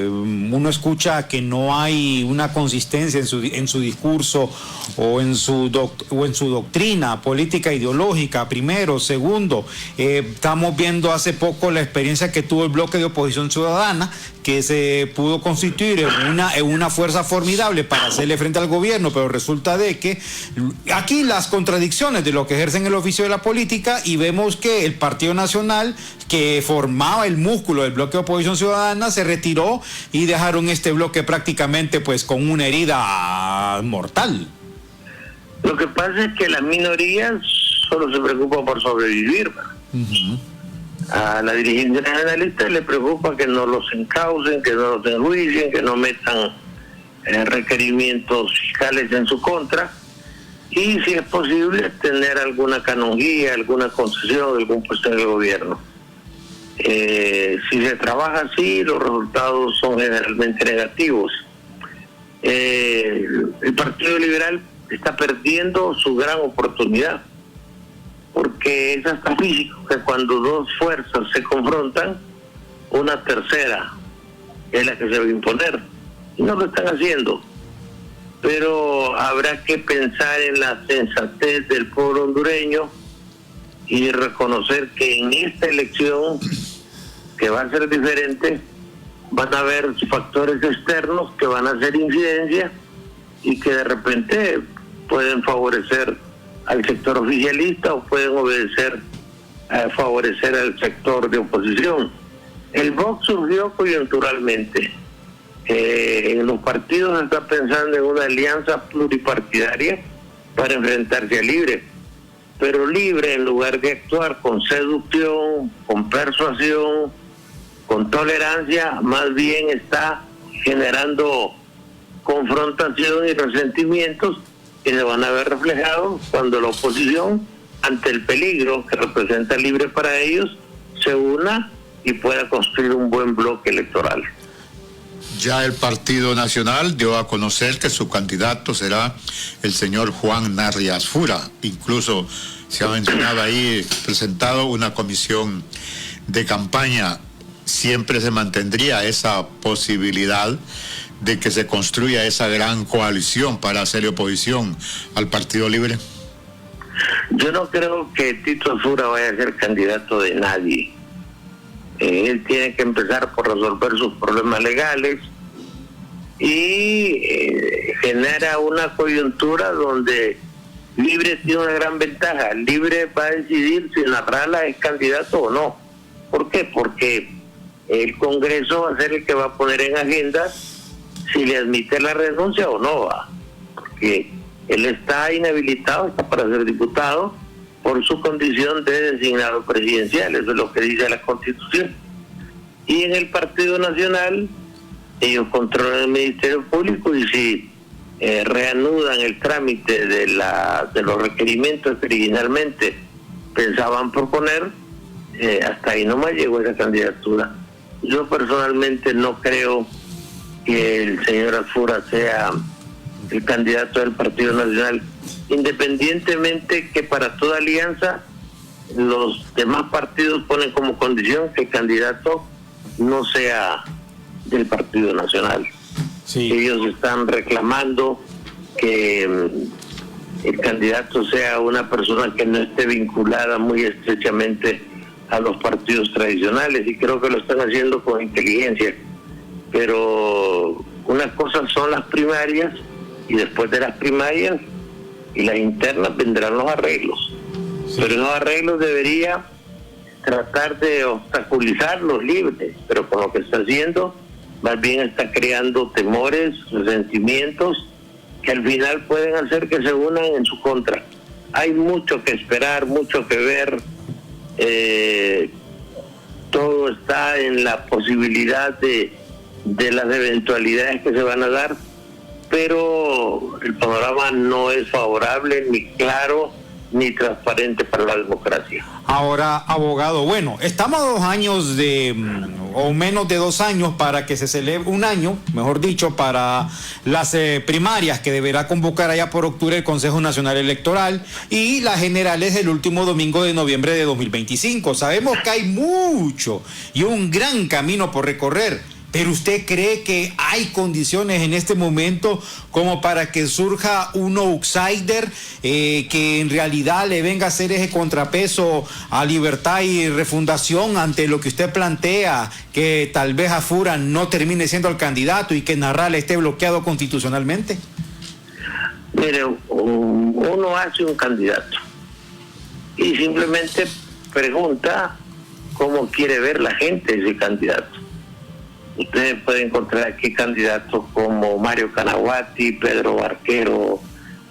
escucha que no hay una consistencia en su discurso o en su doctrina política ideológica, primero. Segundo, estamos viendo hace poco la experiencia que tuvo el bloque de oposición ciudadana, que se pudo constituir en una fuerza formidable para hacerle frente al gobierno, pero resulta de que aquí las contradicciones de lo que ejercen el oficio de la política, y vemos que el Partido Nacional, que formaba el músculo del bloque de oposición ciudadana, se retiró y dejaron este bloque prácticamente pues con una herida mortal. Lo que pasa es que las minorías solo se preocupan por sobrevivir. A la dirigencia nacionalista le preocupa que no los encaucen, que no los enjuicien, que no metan requerimientos fiscales en su contra, y si es posible tener alguna canonjía, alguna concesión, algún puesto en el gobierno. Si se trabaja así, los resultados son generalmente negativos. El Partido Liberal está perdiendo su gran oportunidad, porque es hasta físico que cuando dos fuerzas se confrontan, una tercera es la que se va a imponer, y no lo están haciendo. Pero habrá que pensar en la sensatez del pueblo hondureño y reconocer que en esta elección, que va a ser diferente, van a haber factores externos que van a hacer incidencia y que de repente pueden favorecer al sector oficialista o pueden favorecer al sector de oposición. El Vox surgió coyunturalmente. En los partidos se está pensando en una alianza pluripartidaria para enfrentarse a Libre, pero Libre, en lugar de actuar con seducción, con persuasión, con tolerancia, más bien está generando confrontación y resentimientos que se van a ver reflejados cuando la oposición, ante el peligro que representa Libre para ellos, se una y pueda construir un buen bloque electoral. Ya el Partido Nacional dio a conocer que su candidato será el señor Juan Narrias Fura. Incluso se ha mencionado ahí, presentado una comisión de campaña. Siempre se mantendría esa posibilidad de que se construya esa gran coalición para hacerle oposición al Partido Libre. Yo no creo que Tito Fura vaya a ser candidato de nadie. Él tiene que empezar por resolver sus problemas legales y genera una coyuntura donde Libre tiene una gran ventaja. Libre va a decidir si Narrala es candidato o no. ¿Por qué? Porque el Congreso va a ser el que va a poner en agenda si le admite la renuncia o no va. Porque él está inhabilitado, está para ser diputado por su condición de designado presidencial, eso es lo que dice la Constitución. Y en el Partido Nacional, ellos controlan el Ministerio Público, y si reanudan el trámite de los requerimientos que originalmente pensaban proponer, hasta ahí nomás llegó esa candidatura. Yo personalmente no creo que el señor Asfura sea el candidato del Partido Nacional, independientemente que para toda alianza los demás partidos ponen como condición que el candidato no sea del Partido Nacional. Sí. Ellos están reclamando que el candidato sea una persona que no esté vinculada muy estrechamente a los partidos tradicionales, y creo que lo están haciendo con inteligencia. Pero una cosa son las primarias, y después de las primarias y las internas vendrán los arreglos. Sí. Pero los arreglos debería tratar de obstaculizar los libres, pero con lo que está haciendo más bien está creando temores, resentimientos, que al final pueden hacer que se unan en su contra. Hay mucho que esperar, mucho que ver, todo está en la posibilidad de las eventualidades que se van a dar, pero el panorama no es favorable, ni claro, ni transparente para la democracia. Ahora, abogado, bueno, estamos a 2 años o menos de 2 años para que se celebre, 1 año, mejor dicho, para las primarias que deberá convocar allá por octubre el Consejo Nacional Electoral y las generales el último domingo de noviembre de 2025. Sabemos que hay mucho y un gran camino por recorrer. ¿Pero usted cree que hay condiciones en este momento como para que surja un outsider que en realidad le venga a hacer ese contrapeso a Libertad y Refundación ante lo que usted plantea, que tal vez Afura no termine siendo el candidato y que Narral esté bloqueado constitucionalmente? Mire, uno hace un candidato y simplemente pregunta cómo quiere ver la gente ese candidato. Ustedes pueden encontrar aquí candidatos como Mario Canaguati, Pedro Barquero,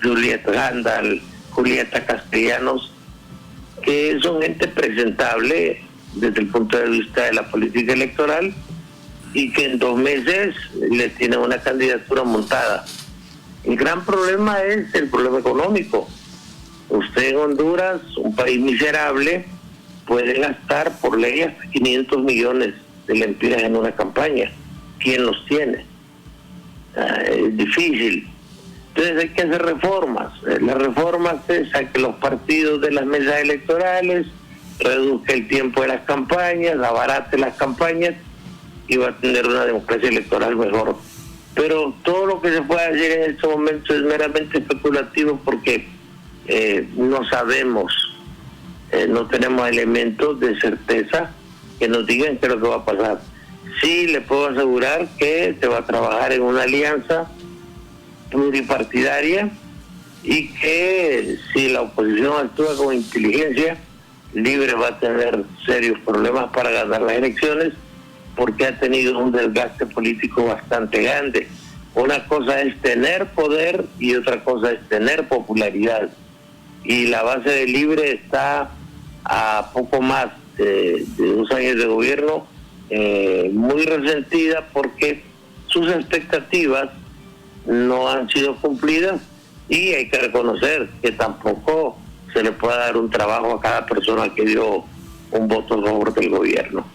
Julieta Gándal, Julieta Castellanos, que son gente presentable desde el punto de vista de la política electoral y que en 2 meses le tienen una candidatura montada. El gran problema es el problema económico. Usted en Honduras, un país miserable, puede gastar por ley hasta 500 millones de lempiras en una campaña. ¿Quién los tiene? Es difícil. Entonces hay que hacer reformas. Las reformas es a que los partidos de las mesas electorales reduzca el tiempo de las campañas, abarate las campañas y va a tener una democracia electoral mejor. Pero todo lo que se puede hacer en este momento es meramente especulativo porque no sabemos, no tenemos elementos de certeza que nos digan qué es lo que va a pasar. Sí, le puedo asegurar que se va a trabajar en una alianza pluripartidaria y que si la oposición actúa con inteligencia, Libre va a tener serios problemas para ganar las elecciones porque ha tenido un desgaste político bastante grande. Una cosa es tener poder y otra cosa es tener popularidad. Y la base de Libre está a poco más de 2 años de gobierno, muy resentida porque sus expectativas no han sido cumplidas y hay que reconocer que tampoco se le puede dar un trabajo a cada persona que dio un voto a favor del gobierno.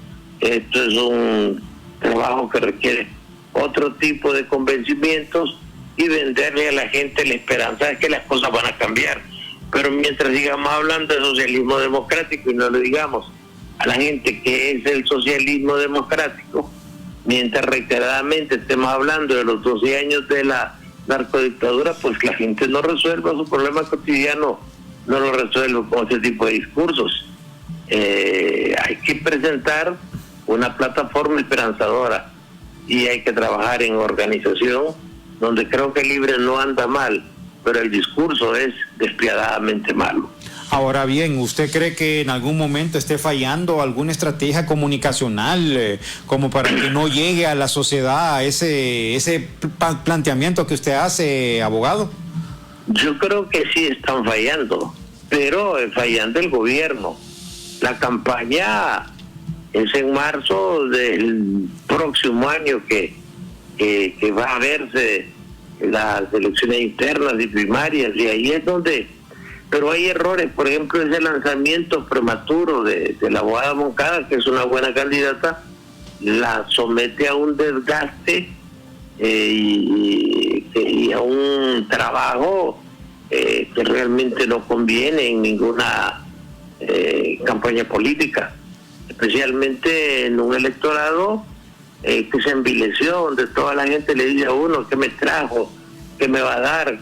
Esto es un trabajo que requiere otro tipo de convencimientos y venderle a la gente la esperanza de que las cosas van a cambiar. Pero mientras sigamos hablando de socialismo democrático y no le digamos a la gente que es el socialismo democrático, mientras reiteradamente estemos hablando de los 12 años de la narcodictadura, pues la gente no resuelva su problema cotidiano, no lo resuelve con ese tipo de discursos. Hay que presentar una plataforma esperanzadora y hay que trabajar en organización, donde creo que Libre no anda mal, pero el discurso es despiadadamente malo. Ahora bien, ¿usted cree que en algún momento esté fallando alguna estrategia comunicacional como para que no llegue a la sociedad ese planteamiento que usted hace, abogado? Yo creo que sí están fallando, pero fallando el gobierno. La campaña es en marzo del próximo año que va a verse las elecciones internas y primarias, y ahí es donde... Pero hay errores, por ejemplo, ese lanzamiento prematuro de la abogada Moncada, que es una buena candidata, la somete a un desgaste y a un trabajo que realmente no conviene en ninguna campaña política, especialmente en un electorado que se envileció, donde toda la gente le dice a uno qué me trajo, qué me va a dar,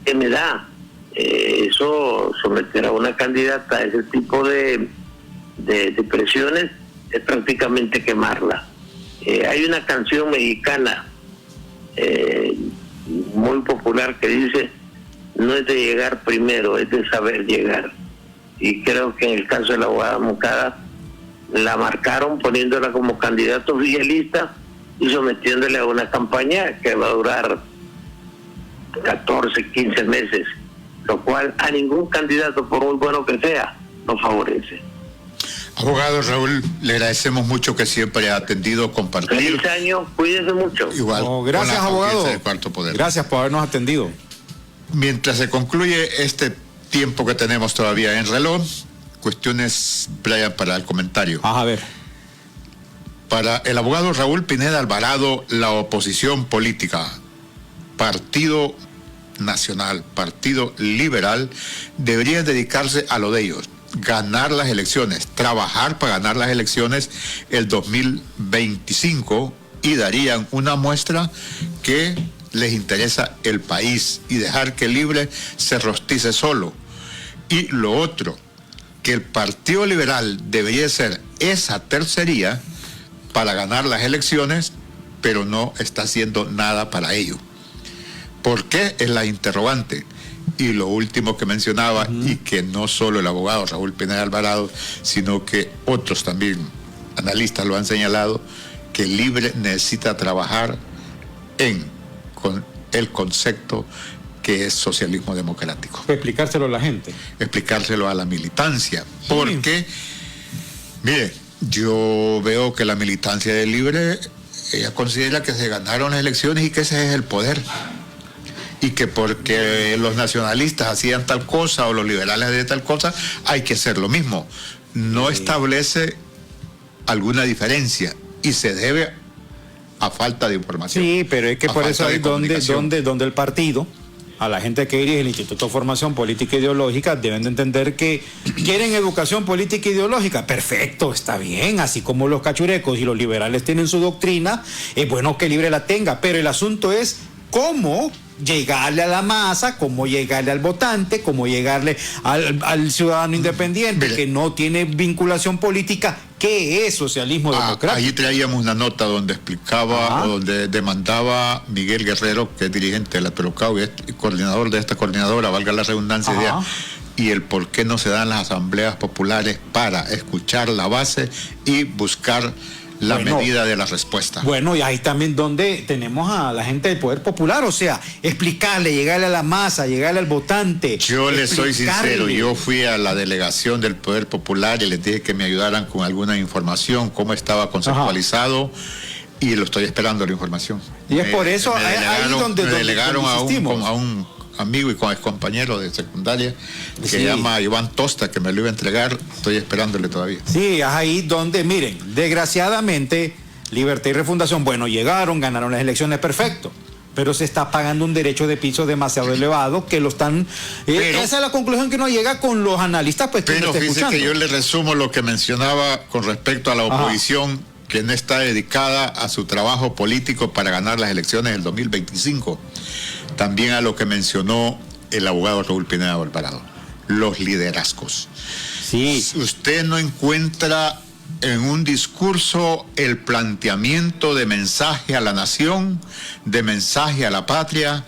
qué me da. Eso, someter a una candidata a ese tipo de presiones es prácticamente quemarla. Hay una canción mexicana muy popular que dice: no es de llegar primero, es de saber llegar. Y creo que en el caso de la abogada Moncada la marcaron poniéndola como candidato oficialista y sometiéndole a una campaña que va a durar 14, 15 meses, lo cual a ningún candidato, por muy bueno que sea, no favorece. Abogado Raúl, le agradecemos mucho que siempre ha atendido, compartir. Feliz año, cuídese mucho. Igual. Gracias, abogado. De Cuarto Poder. Gracias por habernos atendido. Mientras se concluye este tiempo que tenemos todavía en reloj, cuestiones, Brian, para el comentario. A ver. Para el abogado Raúl Pineda Alvarado, la oposición política, Partido Nacional, Partido Liberal, debería dedicarse a lo de ellos, ganar las elecciones, trabajar para ganar las elecciones el 2025 y darían una muestra que les interesa el país y dejar que Libre se rostice solo. Y lo otro, que el Partido Liberal debería ser esa tercería para ganar las elecciones, pero no está haciendo nada para ello. ¿Por qué? Es la interrogante. Y lo último que mencionaba, y que no solo el abogado Raúl Pineda Alvarado, sino que otros también analistas lo han señalado, que Libre necesita trabajar con el concepto que es socialismo democrático. Explicárselo a la gente. Explicárselo a la militancia. Porque, mire, yo veo que la militancia de Libre, ella considera que se ganaron las elecciones y que ese es el poder. Y que porque los nacionalistas hacían tal cosa o los liberales hacían tal cosa, hay que hacer lo mismo. No establece alguna diferencia y se debe a falta de información. Sí, pero es que por eso hay donde el partido, a la gente que dirige el Instituto de Formación Política e Ideológica, deben de entender que quieren educación política e ideológica. Perfecto, está bien, así como los cachurecos y los liberales tienen su doctrina, es bueno que Libre la tenga, pero el asunto es cómo llegarle a la masa, cómo llegarle al votante, cómo llegarle al ciudadano independiente. Mire, que no tiene vinculación política. ¿Qué es socialismo democrático? Allí traíamos una nota donde explicaba, o donde demandaba Miguel Guerrero, que es dirigente de la Trocao y coordinador de esta coordinadora, valga la redundancia, y el por qué no se dan las asambleas populares para escuchar la base y buscar la medida de la respuesta. Bueno, y ahí también donde tenemos a la gente del Poder Popular, o sea, explicarle, llegarle a la masa, llegarle al votante. Yo les soy sincero, yo fui a la delegación del Poder Popular y les dije que me ayudaran con alguna información, cómo estaba conceptualizado, y lo estoy esperando la información. Y es por eso, ahí donde delegaron a un amigo y con compañero de secundaria que se llama Iván Tosta, que me lo iba a entregar, estoy esperándole todavía. Sí, es ahí donde, miren, desgraciadamente, Libertad y Refundación, bueno, llegaron, ganaron las elecciones, perfecto, pero se está pagando un derecho de piso demasiado elevado, que lo están... esa es la conclusión que uno llega con los analistas, pues que pero fíjese que yo le resumo lo que mencionaba con respecto a la oposición, que no está dedicada a su trabajo político para ganar las elecciones del 2025. También a lo que mencionó el abogado Raúl Pineda Alvarado, los liderazgos. Sí. Usted no encuentra en un discurso el planteamiento de mensaje a la nación, de mensaje a la patria,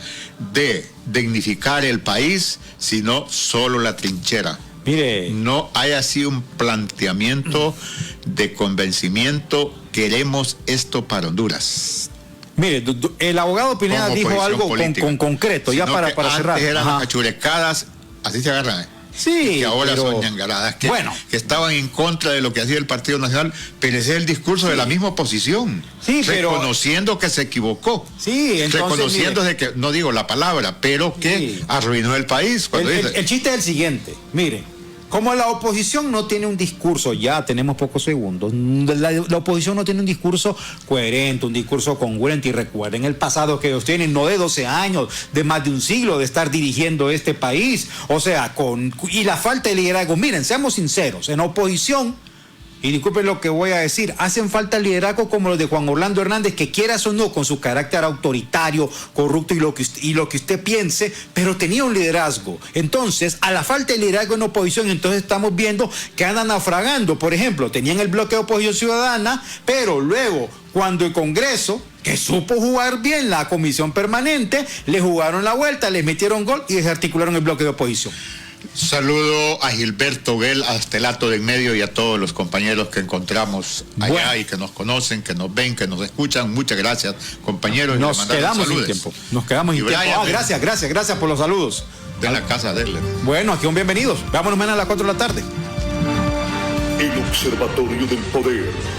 de dignificar el país, sino solo la trinchera. Mire, no hay así un planteamiento de convencimiento, queremos esto para Honduras. Mire, el abogado Pineda dijo algo con concreto, ya para cerrar. Antes eran achurecadas, así se agarran. Sí, que ahora son ñangaradas, que estaban en contra de lo que hacía el Partido Nacional, pero ese es el discurso de la misma oposición, reconociendo que se equivocó, reconociendo de que, no digo la palabra, pero que arruinó el país. El chiste es el siguiente, mire, como la oposición no tiene un discurso, ya tenemos pocos segundos, la oposición no tiene un discurso coherente, un discurso congruente, y recuerden el pasado que ellos tienen, no de 12 años, de más de un siglo de estar dirigiendo este país, o sea, y la falta de liderazgo. Miren, seamos sinceros, en oposición, y disculpen lo que voy a decir, hacen falta liderazgo como los de Juan Orlando Hernández, que quieras o no, con su carácter autoritario, corrupto y lo que usted piense, pero tenía un liderazgo. Entonces, a la falta de liderazgo en oposición, entonces estamos viendo que andan naufragando. Por ejemplo, tenían el bloque de oposición ciudadana, pero luego, cuando el Congreso, que supo jugar bien la comisión permanente, le jugaron la vuelta, les metieron gol y desarticularon el bloque de oposición. Saludo a Gilberto Guel, a Estelato de en medio y a todos los compañeros que encontramos allá y que nos conocen, que nos ven, que nos escuchan. Muchas gracias, compañeros. Nos quedamos sin tiempo. Nos quedamos sin tiempo. Gracias por los saludos. De la casa de él. Bueno, aquí son bienvenidos. Vámonos mañana a las 4 de la tarde. El Observatorio del Poder.